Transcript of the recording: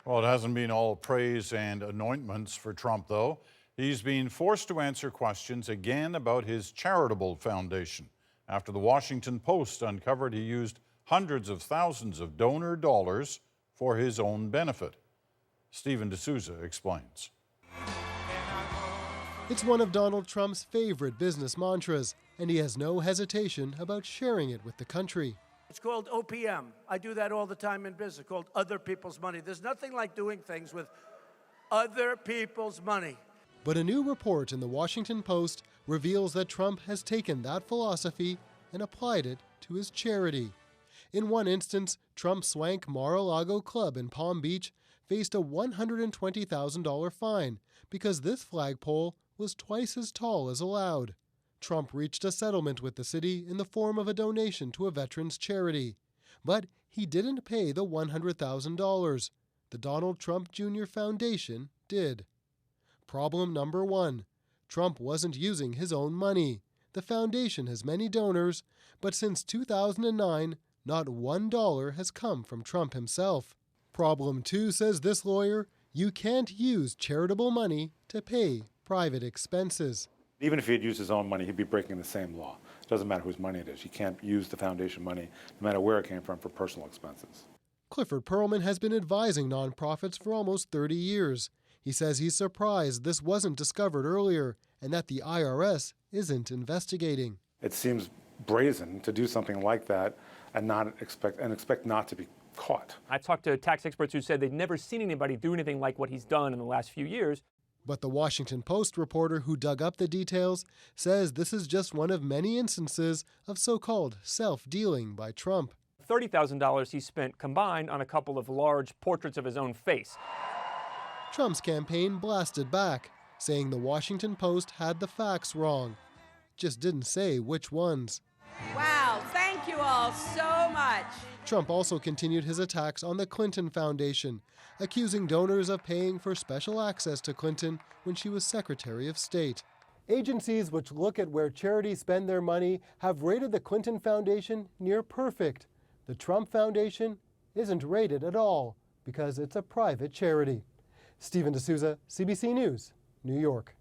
Well, it hasn't been all praise and anointments for Trump, though. He's been forced to answer questions again about his charitable foundation after the Washington Post uncovered he used hundreds of thousands of donor dollars for his own benefit. Stephen D'Souza explains. It's one of Donald Trump's favorite business mantras, and he has no hesitation about sharing it with the country. It's called OPM. I do that all the time in business, called other people's money. There's nothing like doing things with other people's money. But a new report in the Washington Post reveals that Trump has taken that philosophy and applied it to his charity. In one instance, Trump's Swank Mar-a-Lago Club in Palm Beach faced a $120,000 fine because this flagpole was twice as tall as allowed. Trump reached a settlement with the city in the form of a donation to a veterans charity. But he didn't pay the $100,000. The Donald Trump Jr. Foundation did. Problem number one, Trump wasn't using his own money. The foundation has many donors, but since 2009, not $1 has come from Trump himself. Problem two, says this lawyer, you can't use charitable money to pay private expenses. Even if he had used his own money, he'd be breaking the same law. It doesn't matter whose money it is. You can't use the foundation money, no matter where it came from, for personal expenses. Clifford Perlman has been advising nonprofits for almost 30 years. He says he's surprised this wasn't discovered earlier and that the IRS isn't investigating. It seems brazen to do something like that and expect not to be caught. I've talked to tax experts who said they'd never seen anybody do anything like what he's done in the last few years. But the Washington Post reporter who dug up the details says this is just one of many instances of so-called self-dealing by Trump. $30,000 he spent combined on a couple of large portraits of his own face. Trump's campaign blasted back, saying the Washington Post had the facts wrong. Just didn't say which ones. Wow, thank you all so much. Trump also continued his attacks on the Clinton Foundation, accusing donors of paying for special access to Clinton when she was Secretary of State. Agencies which look at where charities spend their money have rated the Clinton Foundation near perfect. The Trump Foundation isn't rated at all because it's a private charity. Stephen D'Souza, CBC News, New York.